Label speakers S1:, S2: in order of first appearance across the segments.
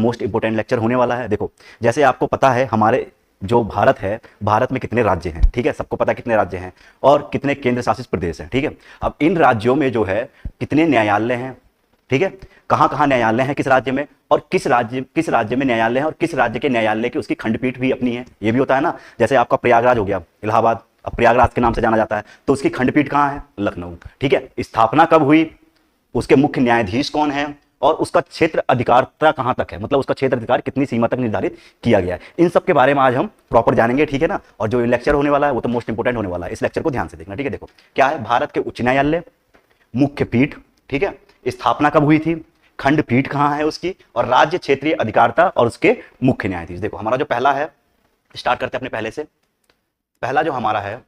S1: Most important lecture होने वाला है। देखो जैसे आपको पता है हमारे जो भारत है, भारत में कितने राज्य हैं, ठीक है, सबको पता है कितने राज्य हैं और कितने केंद्र शासित प्रदेश हैं, ठीक है। अब इन राज्यों में जो है कितने न्यायालय हैं, ठीक है, कहाँ कहाँ न्यायालय हैं किस राज्य में, और किस राज्य में न्यायालय है और किस राज्य के न्यायालय की उसकी खंडपीठ भी अपनी है, ये भी होता है ना। जैसे आपका प्रयागराज हो गया, इलाहाबाद, अब प्रयागराज के नाम से जाना जाता है, तो उसकी खंडपीठ कहाँ है, लखनऊ, ठीक है। स्थापना कब हुई, उसके मुख्य न्यायाधीश कौन है और उसका क्षेत्र अधिकारता कहां तक है, मतलब उसका क्षेत्र अधिकार कितनी सीमा तक निर्धारित किया गया है, इन सब के बारे में आज हम प्रॉपर जानेंगे, ठीक है ना। और जो लेक्चर होने वाला है वो तो मोस्ट इंपोर्टेंट होने वाला है, इस लेक्चर को ध्यान से देखना, ठीक है। देखो क्या है, भारत के उच्च न्यायालय, मुख्य पीठ, ठीक है, स्थापना कब हुई थी, खंडपीठ कहां है उसकी, और राज्य क्षेत्रीय अधिकारता और उसके मुख्य न्यायाधीश। देखो हमारा जो पहला है, स्टार्ट करते हैं अपने पहले से। पहला जो हमारा है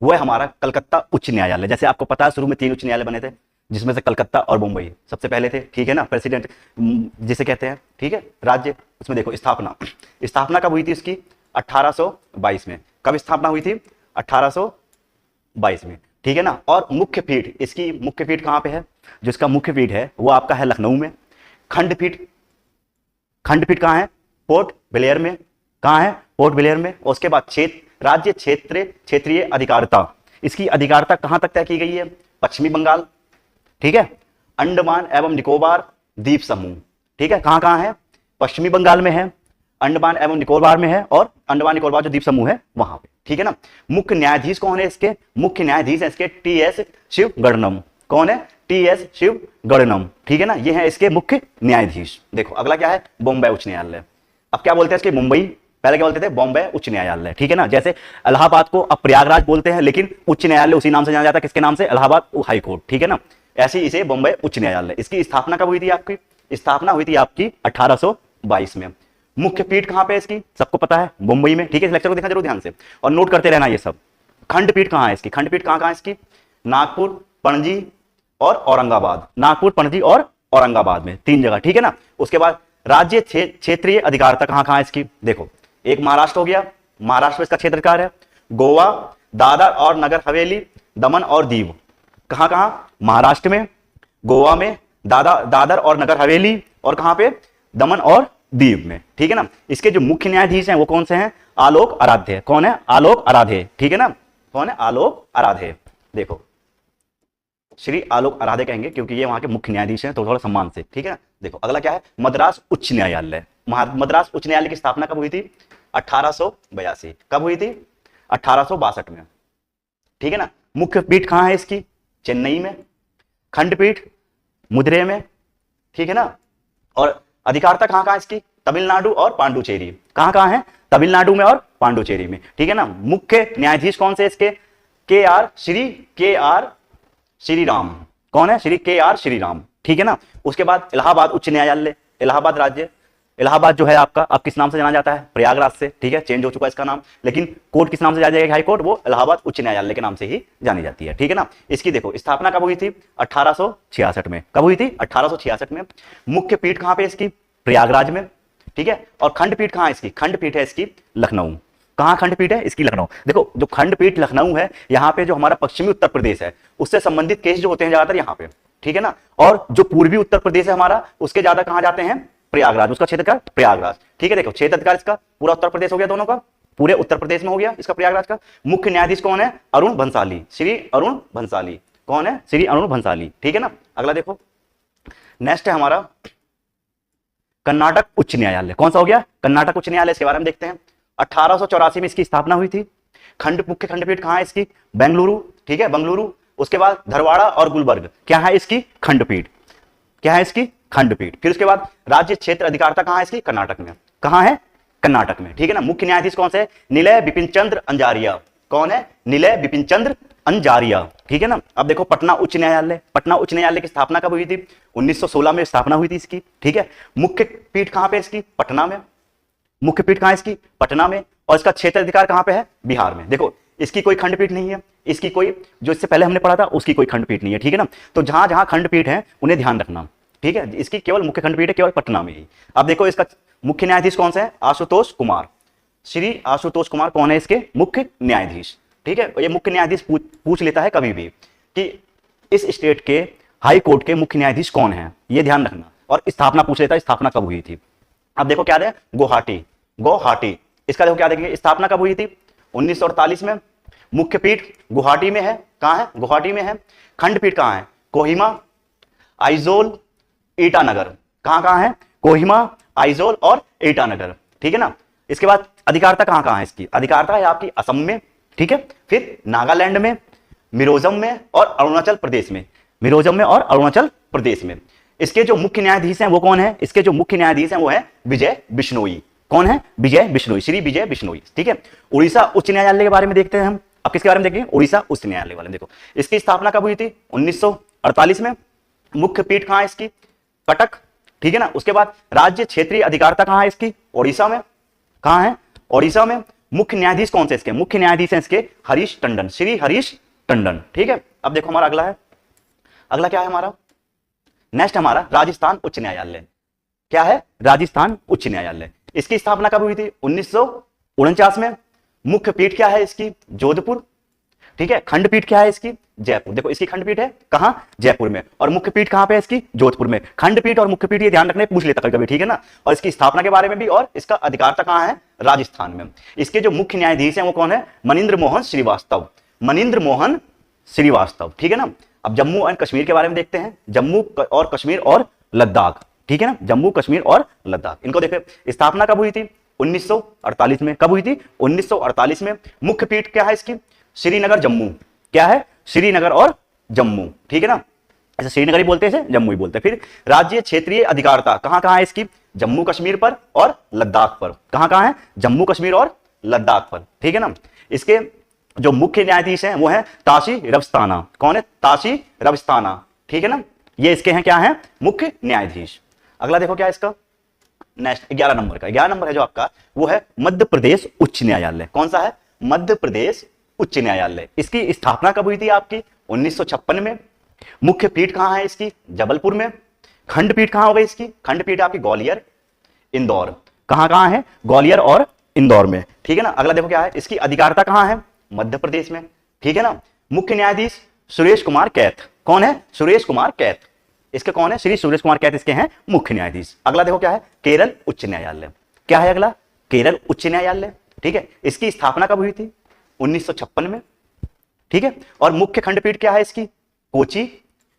S1: वो है हमारा कलकत्ता उच्च न्यायालय। जैसे आपको पता है शुरू में 3 उच्च न्यायालय बने थे, जिसमें से कलकत्ता और मुंबई सबसे पहले थे, ठीक है ना, प्रेसिडेंट जिसे कहते हैं, ठीक है, राज्य। उसमें देखो स्थापना कब हुई थी इसकी, 1822 में। कब स्थापना हुई थी, 1822 में, ठीक है ना। और मुख्य पीठ, इसकी मुख्य पीठ कहां पे है, जिसका मुख्य पीठ है वो आपका है लखनऊ में। खंडपीठ कहां है, पोर्ट ब्लेयर में। कहां है, पोर्ट ब्लेयर में। और उसके बाद राज्य क्षेत्रीय अधिकारता, इसकी अधिकारता कहां तक तय की गई है, पश्चिमी बंगाल, ठीक है, अंडमान एवं निकोबार द्वीप समूह, ठीक है, कहां कहां है, पश्चिमी बंगाल में है, अंडमान एवं निकोबार में है, और अंडमान निकोबार जो द्वीप समूह है वहां पे, ठीक है ना। मुख्य न्यायाधीश कौन है इसके, मुख्य न्यायाधीश है इसके टी.एस. शिवगणनम। कौन है, टी.एस. शिवगणनम, ठीक है ना, ये है इसके मुख्य न्यायाधीश। देखो अगला क्या है, बॉम्बे उच्च न्यायालय। अब क्या बोलते हैं इसके, मुंबई, पहले क्या बोलते थे, बॉम्बे उच्च न्यायालय, ठीक है ना। जैसे इलाहाबाद को अब प्रयागराज बोलते हैं, लेकिन उच्च न्यायालय उसी नाम से जाना जाता है, किसके नाम से, इलाहाबाद हाई कोर्ट, ठीक है ना। ऐसे इसे बॉम्बे उच्च न्यायालय। इसकी स्थापना कब हुई थी, आपकी स्थापना हुई थी आपकी 1822 में। मुख्य पीठ कहां पे है इसकी, सबको पता है, मुंबई में, ठीक है। इस लेक्चर को देखना जरूर ध्यान से और नोट करते रहना ये सब। खंडपीठ कहां है इसकी, खंडपीठ कहां कहां है इसकी, नागपुर, पणजी और औरंगाबाद। नागपुर, पणजी और औरंगाबाद में 3 जगह, ठीक है ना। उसके बाद राज्य क्षेत्रीय अधिकारता कहां कहां है इसकी, देखो एक महाराष्ट्र हो गया, महाराष्ट्र में इसका क्षेत्र अधिकार है। गोवा, दादर और नगर हवेली, दमन और दीव, कहां कहां, महाराष्ट्र में, गोवा में, दादर और नगर हवेली, और कहां पे, दमन और दीव में, ठीक है ना। इसके जो मुख्य न्यायाधीश हैं वो कौन से हैं, आलोक आराध्य। कौन है, आलोक आराध्य, ठीक है ना। कौन है, आलोक आराध्य। देखो श्री आलोक आराध्य कहेंगे क्योंकि ये वहां के मुख्य न्यायाधीश हैं, तो थोड़ा सम्मान से, ठीक है ना। देखो अगला क्या है, मद्रास उच्च न्यायालय। मद्रास उच्च न्यायालय की स्थापना कब हुई थी, 1882। कब हुई थी, 1862 में, ठीक है ना। मुख्य पीठ कहां है इसकी, चेन्नई में। खंडपीठ मदुरै में, ठीक है ना। और अधिकारता कहां कहां इसकी, तमिलनाडु और पांडुचेरी। कहां कहां है, तमिलनाडु में और पांडुचेरी में, ठीक है ना। मुख्य न्यायाधीश कौन से इसके, के आर श्रीराम। कौन है, श्री के आर श्रीराम, ठीक है ना। उसके बाद इलाहाबाद उच्च न्यायालय, इलाहाबाद राज्य, इलाहाबाद जो है आपका अब किस नाम से जाना जाता है, प्रयागराज से, ठीक है, चेंज हो चुका है इसका नाम, लेकिन कोर्ट किस नाम से जाना जाएगा, हाई कोर्ट, वो इलाहाबाद उच्च न्यायालय के नाम से ही जानी जाती है, ठीक है ना। इसकी देखो स्थापना कब हुई थी, 1866 में। कब हुई थी, 1866 में। मुख्य पीठ कहां पे इसकी, प्रयागराज में, ठीक है। और खंडपीठ कहां है इसकी, खंडपीठ है इसकी लखनऊ। कहां खंडपीठ है इसकी, लखनऊ। देखो जो खंडपीठ लखनऊ है, यहाँ पे जो हमारा पश्चिमी उत्तर प्रदेश है उससे संबंधित केस जो होते हैं ज्यादातर यहाँ पे, ठीक है ना। और जो पूर्वी उत्तर प्रदेश है हमारा, उसके ज्यादा कहां जाते हैं, प्रयागराज, उसका क्षेत्र का प्रयागराज, ठीक है। देखो क्षेत्र अधिकार इसका पूरा उत्तर प्रदेश हो गया, दोनों का पूरे उत्तर प्रदेश में हो गया इसका, प्रयागराज का। मुख्य न्यायाधीश कौन है, अरुण भंसाली, श्री अरुण भंसाली। कौन है, श्री अरुण भंसाली, ठीक है ना। अगला देखो, नेक्स्ट है हमारा कर्नाटक उच्च न्यायालय। कौन सा हो गया, कर्नाटक उच्च न्यायालय। इसके बारे में देखते हैं। 1884 में इसकी स्थापना हुई थी। मुख्य खंडपीठ कहां है इसकी, बेंगलुरु, ठीक है, बेंगलुरु। उसके बाद धरवाड़ा और गुलबर्ग, क्या है इसकी खंडपीठ, क्या है इसकी खंडपीठ। फिर उसके बाद राज्य क्षेत्र अधिकारता कहां है इसकी, कर्नाटक में। कहां है, कर्नाटक में, ठीक है ना। मुख्य न्यायाधीश कौन से, निलय बिपिन चंद्र अंजारिया। कौन है, निलय बिपिन चंद्र अंजारिया, ठीक है ना। अब देखो पटना उच्च न्यायालय। पटना उच्च न्यायालय की स्थापना कब हुई थी, 1916 में स्थापना हुई थी इसकी, ठीक है। मुख्य पीठ कहां पे इसकी, पटना में। मुख्य पीठ कहां है इसकी, पटना में। और इसका क्षेत्र अधिकार कहां पे है, बिहार में। देखो इसकी कोई खंडपीठ नहीं है, इसकी कोई, जो इससे पहले हमने पढ़ा था उसकी कोई खंडपीठ नहीं है, ठीक है ना। तो जहां जहां खंडपीठ है उन्हें ध्यान रखना, ठीक है। इसकी केवल मुख्य खंडपीठ है केवल पटना में ही। अब देखो इसका मुख्य न्यायाधीश कौन सा है, आशुतोष कुमार, श्री आशुतोष कुमार। कौन है इसके मुख्य न्यायाधीश, ठीक है। ये मुख्य न्यायाधीश पूछ लेता है कभी भी कि इस स्टेट के हाई कोर्ट के मुख्य न्यायाधीश कौन है, ये ध्यान रखना। और स्थापना पूछ लेता है, स्थापना कब हुई थी, अब देखो क्या है, गुवाहाटी, गुवाहाटी, इसका देखो क्या देखेंगे, स्थापना कब हुई थी, 1948 में। मुख्य पीठ गुवाहाटी में है, कहां है, गुवाहाटी में है। खंडपीठ कहां है, कोहिमा, आइजोल, ईटानगर, कहां कहां है, कोहिमा, आइजोल और ईटानगर, ठीक है ना। इसके बाद अधिकारता कहां कहां है इसकी, अधिकारता है आपकी असम में, ठीक है, फिर नागालैंड में, मिजोरम में और अरुणाचल प्रदेश में, मिजोरम में और अरुणाचल प्रदेश में। इसके जो मुख्य न्यायाधीश हैं वो कौन है, इसके जो मुख्य न्यायाधीश हैं वो है विजय बिश्नोई। कौन है, विजय बिश्नोई, श्री विजय बिश्नोई, ठीक है। उड़ीसा उच्च न्यायालय के बारे में देखते हैं हम, अब किसके बारे में देखेंगे, उड़ीसा उच्च न्यायालय वाले। देखो इसकी स्थापना कब हुई थी, 1948 में। मुख्य पीठ कहां है इसकी, कटक, ठीक है ना। उसके बाद राज्य क्षेत्रीय अधिकारता कहां है इसकी, ओडिशा में, कहां है, ओडिशा में। मुख्य न्यायाधीश कौन से इसके, मुख्य न्यायाधीश हैं इसके हरीश टंडन, श्री हरीश टंडन, ठीक है। अब देखो हमारा अगला है, अगला क्या है हमारा, नेक्स्ट हमारा राजस्थान उच्च न्यायालय। क्या है, राजस्थान उच्च न्यायालय। इसकी स्थापना कब हुई थी, 1949 में। मुख्य पीठ क्या है इसकी, जोधपुर, ठीक है। खंडपीठ क्या है इसकी, जयपुर। देखो इसकी खंडपीठ है कहां, जयपुर में, और मुख्य पीठ कहां पे है इसकी, जोधपुर में। खंडपीठ और मुख्य पीठ ये ध्यान रखने, पूछ लेता कभी, ठीक है ना। और इसकी स्थापना के बारे में भी, और इसका अधिकारता कहां है, राजस्थान में। इसके जो मुख्य न्यायाधीश हैं वो कौन है, मनिंद्र मोहन श्रीवास्तव, मनिंद्र मोहन श्रीवास्तव, ठीक है ना। अब जम्मू एंड कश्मीर के बारे में देखते हैं, जम्मू और कश्मीर और लद्दाख, ठीक है ना, जम्मू कश्मीर और लद्दाख। इनको देखो स्थापना कब हुई थी, 1948 में। कब हुई थी, 1948 में। मुख्य पीठ क्या है इसकी, श्रीनगर जम्मू, क्या है, श्रीनगर और जम्मू, ठीक है ना। ऐसे श्रीनगर ही बोलते हैं, जम्मू ही बोलते हैं। फिर राज्य क्षेत्रीय अधिकारता कहां कहां है इसकी, जम्मू कश्मीर पर और लद्दाख पर, कहां कहां है, जम्मू कश्मीर और लद्दाख पर, ठीक है ना। इसके जो मुख्य न्यायाधीश हैं वो है ताशी रवस्ताना। कौन है, ताशी रवस्ताना, ठीक है ना। ये इसके हैं क्या है, मुख्य न्यायाधीश। अगला देखो क्या है इसका, नेक्स्ट 11 नंबर का, 11 नंबर है जो आपका, वो है मध्य प्रदेश उच्च न्यायालय। कौन सा है, मध्य प्रदेश उच्च न्यायालय। इसकी स्थापना कब हुई थी आपकी, 1956 में। मुख्य पीठ कहां है इसकी, जबलपुर में। खंडपीठ कहां हो गई इसकी, खंडपीठ आपकी ग्वालियर, इंदौर, कहां कहां है, ग्वालियर और इंदौर में, ठीक है ना। अगला देखो क्या है, इसकी अधिकारता कहां है, मध्य प्रदेश में, ठीक है ना। मुख्य न्यायाधीश सुरेश कुमार कैथ। कौन है, सुरेश कुमार कैथ, इसके कौन है, श्री सुरेश कुमार कैथ इसके हैं मुख्य न्यायाधीश। अगला देखो क्या है, केरल उच्च न्यायालय। क्या है अगला, केरल उच्च न्यायालय, ठीक है। इसकी स्थापना कब हुई थी, 1956 में, ठीक है। और मुख्य खंडपीठ क्या है इसकी, कोची,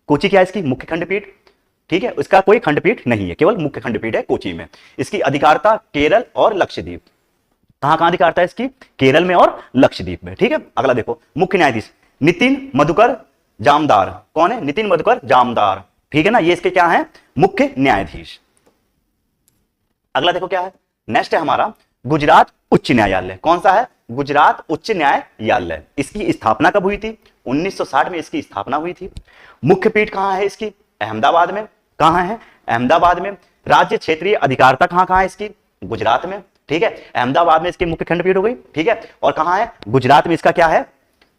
S1: कोची क्या है इसकी मुख्य खंडपीठ, ठीक है। इसका कोई खंडपीठ नहीं है, केवल मुख्य खंडपीठ है कोची में। इसकी अधिकारता केरल और लक्षद्वीप, कहां कहां अधिकारता है इसकी, केरल में और लक्षद्वीप में, ठीक है। अगला देखो मुख्य न्यायाधीश नितिन मधुकर जामदार। कौन है, नितिन मधुकर जामदार, ठीक है ना। ये इसके क्या है, मुख्य न्यायाधीश। अगला देखो क्या है, नेक्स्ट है हमारा गुजरात उच्च न्यायालय। कौन सा है, गुजरात उच्च न्यायालय। इसकी स्थापना कब हुई थी, 1960 में इसकी स्थापना हुई थी। मुख्य पीठ कहां है इसकी, अहमदाबाद में, कहां है, अहमदाबाद में। राज्य क्षेत्रीय अधिकारता कहां कहां है इसकी, गुजरात में, ठीक है। अहमदाबाद में इसकी मुख्य खंडपीठ हो गई, ठीक है। और कहां है, गुजरात में इसका क्या है,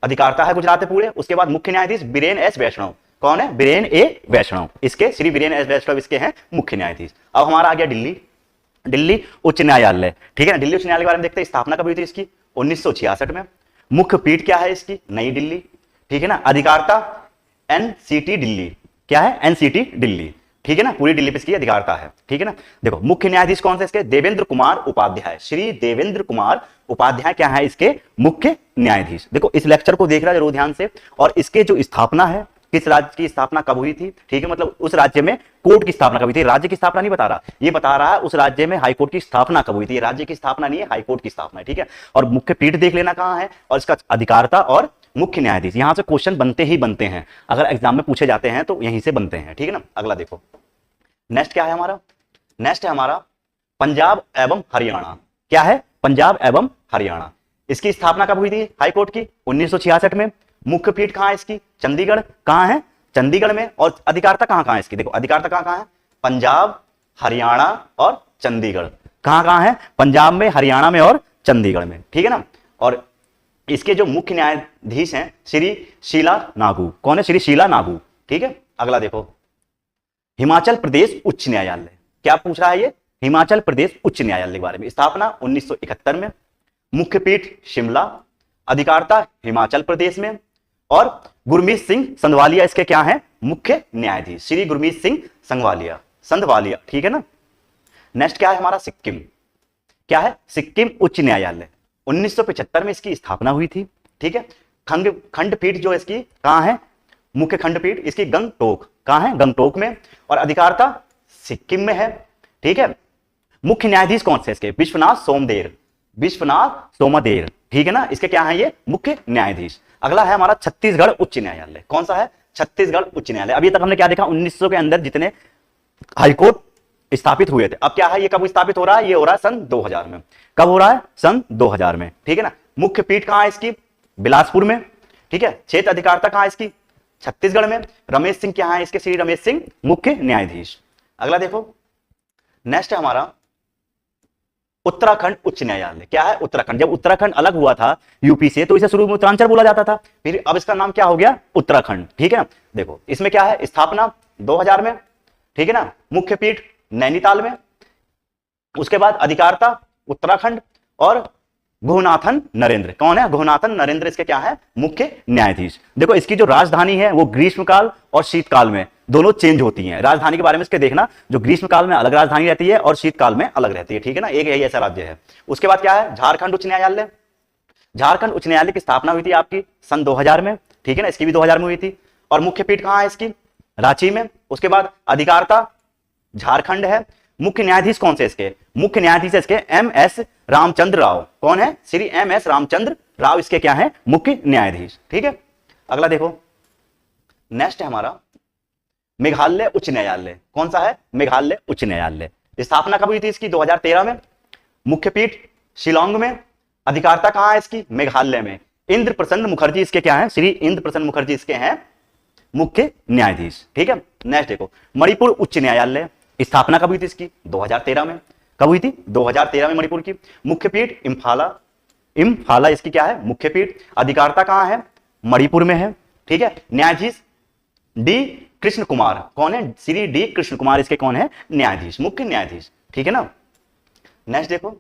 S1: अधिकारता है गुजरात में पूरे। उसके बाद मुख्य न्यायाधीश बीरेन एस वैष्णव। कौन है, बीरेन ए वैष्णव, इसके श्री बीरेन एस वैष्णव इसके हैं मुख्य न्यायाधीश। अब हमारा आ गया दिल्ली, दिल्ली उच्च न्यायालय, ठीक है ना। दिल्ली उच्च न्यायालय के बारे में देखते हैं, स्थापना कब हुई थी इसकी, 1966 में। मुख्य पीठ क्या है इसकी, नई दिल्ली, ठीक है ना। अधिकारता एनसीटी दिल्ली, क्या है, एनसीटी दिल्ली, ठीक है ना। पूरी दिल्ली पे इसकी अधिकारता है, ठीक है ना। देखो मुख्य न्यायाधीश कौन से इसके, देवेंद्र कुमार उपाध्याय, श्री देवेंद्र कुमार उपाध्याय क्या है इसके मुख्य न्यायाधीश। देखो इस लेक्चर को देख रहा जरूर ध्यान से। और इसके जो स्थापना है, किस राज्य की स्थापना कब हुई थी, ठीक है, मतलब उस राज्य में कोर्ट की स्थापना कब हुई थी। राज्य की स्थापना नहीं बता रहा, ये बता रहा है उस राज्य में हाईकोर्ट की स्थापना कब हुई थी। राज्य की स्थापना नहीं है, हाईकोर्ट की स्थापना है, ठीक है। और मुख्य पीठ देख लेना कहां है, और इसका अधिकारता और मुख्य न्यायाधीश। यहां से क्वेश्चन बनते ही बनते हैं, अगर एग्जाम में पूछे जाते हैं तो यहीं से बनते हैं, ठीक है ना। अगला देखो नेक्स्ट क्या है हमारा, नेक्स्ट है हमारा पंजाब एवं हरियाणा। क्या है, पंजाब एवं हरियाणा। इसकी स्थापना कब हुई थी हाईकोर्ट की, 1966 में। मुख्य पीठ कहां है इसकी, चंडीगढ़, कहां है, चंडीगढ़ में। और अधिकारता कहां कहां है इसकी, देखो अधिकारता कहां कहां है, पंजाब, हरियाणा और चंडीगढ़। कहां कहां है, पंजाब में, हरियाणा में और चंडीगढ़ में, ठीक है ना। और इसके जो मुख्य न्यायाधीश हैं श्री शीला नागू। कौन है, श्री शीला नागू, ठीक है। अगला देखो हिमाचल प्रदेश उच्च न्यायालय। क्या पूछ रहा है ये, हिमाचल प्रदेश उच्च न्यायालय के बारे में। स्थापना 1971 में। मुख्य पीठ शिमला, अधिकारता हिमाचल प्रदेश में। और गुरमीत सिंह संधवालिया इसके क्या है, मुख्य न्यायाधीश, श्री गुरमीत सिंह संधवालिया, ठीक है ना। नेक्स्ट क्या है हमारा सिक्किम, क्या है सिक्किम उच्च न्यायालय। 1975 में इसकी स्थापना हुई थी, ठीक है। खंडपीठ जो इसकी कहां है, मुख्य खंडपीठ इसकी गंगटोक, कहां है, गंगटोक में, और अधिकारता सिक्किम में है, ठीक है। मुख्य न्यायाधीश कौन से इसके, विश्वनाथ सोमदेर, विश्वनाथ सोमदेर, ठीक है ना, इसके क्या है ये मुख्य न्यायाधीश। अगला है हमारा छत्तीसगढ़ उच्च न्यायालय, कौन सा है, छत्तीसगढ़ उच्च न्यायालय। अभी तक हमने क्या देखा, 1900 के अंदर जितने हाईकोर्ट स्थापित हुए थे, अब क्या है, ये कब स्थापित हो रहा है, ये हो रहा है सन 2000 में। कब हो रहा है, सन 2000 में, ठीक है ना। मुख्य पीठ कहां है इसकी, बिलासपुर में, ठीक है। क्षेत्र अधिकारता कहां है इसकी, छत्तीसगढ़ में। रमेश सिंह क्या है इसके, श्री रमेश सिंह मुख्य न्यायाधीश। अगला देखो नेक्स्ट है हमारा उत्तराखंड उच्च न्यायालय, क्या है, उत्तराखंड। जब उत्तराखंड अलग हुआ था यूपी से तो इसे शुरू में उत्तरांचल बोला जाता था, फिर अब इसका नाम क्या हो गया, उत्तराखंड, ठीक है ना। देखो इसमें क्या है, स्थापना 2000 में, ठीक है ना। मुख्य पीठ नैनीताल में, उसके बाद अधिकारता उत्तराखंड, और गुहनाथन नरेंद्र, कौन है, गुहनाथन नरेंद्र इसके क्या है, मुख्य न्यायाधीश। देखो इसकी जो राजधानी है वो ग्रीष्मकाल और शीतकाल में दोनों चेंज होती हैं। राजधानी के बारे में इसके देखना, जो ग्रीष्मकाल में अलग राजधानी रहती है और शीतकाल में अलग रहती है, ठीक है ना, एक यही ऐसा राज्य है। उसके बाद क्या है, झारखंड उच्च न्यायालय। झारखंड उच्च न्यायालय की स्थापना हुई थी आपकी सन 2000 में, ठीक है ना, इसकी भी 2000 में हुई थी। और मुख्य पीठ कहां है इसकी, रांची में। उसके बाद अधिकारता झारखंड है। मुख्य न्यायाधीश कौन से इसके, मुख्य न्यायाधीश इसके एम.एस. रामचंद्र राव, कौन है, श्री एम.एस. रामचंद्र राव इसके क्या है, मुख्य न्यायाधीश, ठीक है। अगला देखो नेक्स्ट है हमारा मेघालय उच्च न्यायालय, कौन सा है, मेघालय उच्च न्यायालय। स्थापना कब हुई थी इसकी, 2013 में। मुख्य पीठ शिलांग में। अधिकारता कहां है इसकी, मेघालय में। इंद्र प्रसन्न मुखर्जी इसके क्या है, श्री इंद्र प्रसन्न मुखर्जी इसके हैं मुख्य न्यायाधीश, ठीक है। नेक्स्ट देखो मणिपुर उच्च न्यायालय। स्थापना कब हुई थी इसकी, 2013 में। कब हुई थी, 2013 में मणिपुर की। मुख्य पीठ इम्फाला, इम्फाला इसकी क्या है, मुख्य पीठ। अधिकारता कहां है, मणिपुर में है, ठीक है। न्यायाधीश डी कृष्ण कुमार, कौन है, श्री डी कृष्ण कुमार इसके कौन है, न्यायाधीश, मुख्य न्यायाधीश, ठीक है ना। नेक्स्ट देखो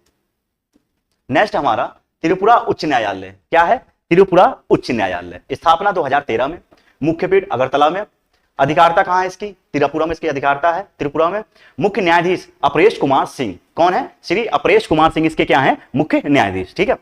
S1: नेक्स्ट हमारा त्रिपुरा उच्च न्यायालय, क्या है, त्रिपुरा उच्च न्यायालय। स्थापना 2013 में। मुख्य पीठ अगरतला में। अधिकारता कहां है इसकी, त्रिपुरा में इसकी अधिकारता है, त्रिपुरा में। मुख्य न्यायाधीश अपरेश कुमार सिंह, कौन है, श्री अपरेश कुमार सिंह इसके क्या है, मुख्य न्यायाधीश, ठीक है।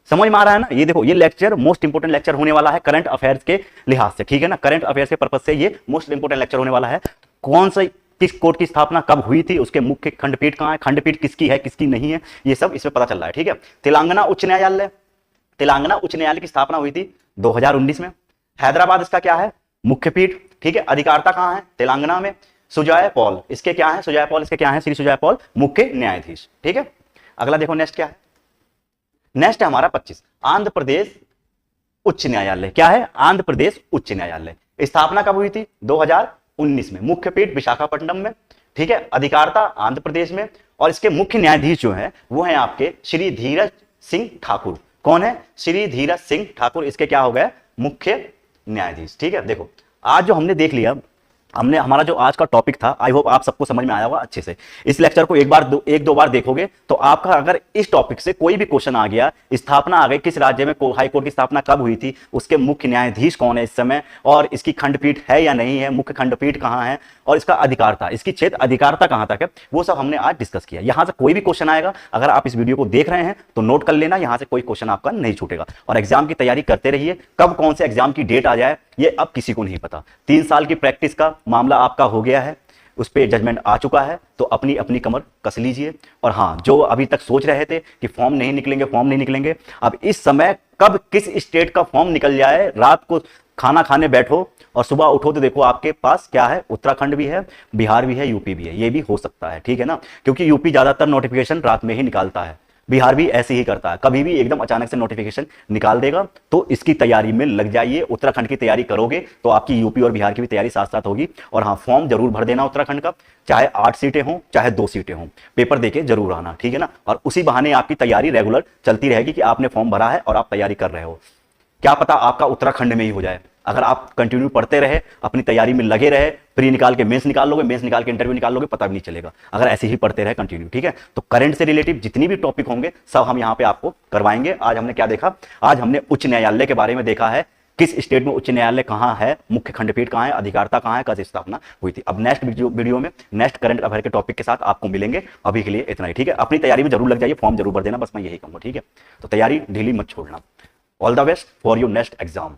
S1: समझ में आ रहा है ना। ये देखो ये लेक्चर मोस्ट इंपोर्टेंट लेक्चर होने वाला है करंट अफेयर्स के लिहाज से, ठीक है ना। करंट अफेयर्स के पर्पज से ये मोस्ट इंपोर्टेंट लेक्चर होने वाला है। कौन सा किस कोर्ट की स्थापना कब हुई थी, उसके मुख्य खंडपीठ कहां है, खंडपीठ किसकी है किसकी नहीं है, ये सब इसमें पता चल रहा है, ठीक है। तेलंगाना उच्च न्यायालय। तेलंगाना उच्च न्यायालय की स्थापना हुई थी 2019 में। हैदराबाद इसका क्या है, मुख्य पीठ, ठीक है। अधिकारता कहां है, तेलंगाना में। सुजय पॉल इसके क्या है, सुजय पॉल इसके क्या है, श्री सुजय पॉल मुख्य न्यायाधीश, ठीक है। अगला देखो नेक्स्ट क्या है, नेक्स्ट है हमारा 25 आंध्र प्रदेश उच्च न्यायालय, क्या है, आंध्र प्रदेश उच्च न्यायालय। स्थापना कब हुई थी, 2019 में। मुख्य पीठ विशाखापट्टनम में, ठीक है। अधिकारता आंध्र प्रदेश में। और इसके मुख्य न्यायाधीश जो है वो है आपके श्री धीरज सिंह ठाकुर, कौन है, श्री धीरज सिंह ठाकुर इसके क्या हो गए, मुख्य न्यायाधीश, ठीक है। देखो आज जो हमने देख लिया, हमने हमारा जो आज का टॉपिक था, आई होप आप सबको समझ में आया होगा अच्छे से। इस लेक्चर को एक दो बार देखोगे तो आपका अगर इस टॉपिक से कोई भी क्वेश्चन आ गया, स्थापना आ गई, किस राज्य में हाई कोर्ट की स्थापना कब हुई थी, उसके मुख्य न्यायाधीश कौन है इस समय, और इसकी खंडपीठ है या नहीं है, मुख्य खंडपीठ कहां है, और इसका अधिकारता, इसकी क्षेत्र अधिकारता कहां तक है, वो सब हमने आज डिस्कस किया। यहां से कोई भी क्वेश्चन आएगा, अगर आप इस वीडियो को देख रहे हैं तो नोट कर लेना, यहां से कोई क्वेश्चन आपका नहीं छूटेगा। और एग्जाम की तैयारी करते रहिए, कब कौन से एग्जाम की डेट आ जाए ये अब किसी को नहीं पता। 3 साल की प्रैक्टिस का मामला आपका हो गया है, उस पर जजमेंट आ चुका है, तो अपनी अपनी कमर कस लीजिए। और हाँ, जो अभी तक सोच रहे थे कि फॉर्म नहीं निकलेंगे, फॉर्म नहीं निकलेंगे, अब इस समय कब किस स्टेट का फॉर्म निकल जाए, रात को खाना खाने बैठो और सुबह उठो तो देखो आपके पास क्या है, उत्तराखंड भी है, बिहार भी है, यूपी भी है, ये भी हो सकता है, ठीक है ना। क्योंकि यूपी ज्यादातर नोटिफिकेशन रात में ही निकालता है, बिहार भी ऐसे ही करता है, कभी भी एकदम अचानक से नोटिफिकेशन निकाल देगा। तो इसकी तैयारी में लग जाइए। उत्तराखंड की तैयारी करोगे तो आपकी यूपी और बिहार की भी तैयारी साथ साथ होगी। और हाँ, फॉर्म जरूर भर देना उत्तराखंड का, चाहे 8 सीटें हों चाहे 2 सीटें हों, पेपर देके जरूर आना, ठीक है ना। और उसी बहाने आपकी तैयारी रेगुलर चलती रहेगी कि आपने फॉर्म भरा है और आप तैयारी कर रहे हो। क्या पता आपका उत्तराखंड में ही हो जाए। अगर आप कंटिन्यू पढ़ते रहे, अपनी तैयारी में लगे रहे, प्री निकाल के मेंस निकाल लोगे, मेंस निकाल के इंटरव्यू निकाल लोगे, पता भी नहीं चलेगा अगर ऐसे ही पढ़ते रहे कंटिन्यू, ठीक है। तो करंट से रिलेटिव जितनी भी टॉपिक होंगे सब हम यहाँ पे आपको करवाएंगे। आज हमने क्या देखा, आज हमने उच्च न्यायालय के बारे में देखा है, किस स्टेट में उच्च न्यायालय कहाँ है, मुख्य खंडपीठ कहाँ है, अधिकारता कहाँ है, कब स्थापना हुई थी। अब नेक्स्ट वीडियो में नेक्स्ट करंट अफेयर के टॉपिक के साथ आपको मिलेंगे। अभी के लिए इतना ही, ठीक है। अपनी तैयारी में जरूर लग जाइए, फॉर्म जरूर भर देना, बस मैं यही कहूंगा, ठीक है। तो तैयारी ढीली मत छोड़ना। All the best for your next exam.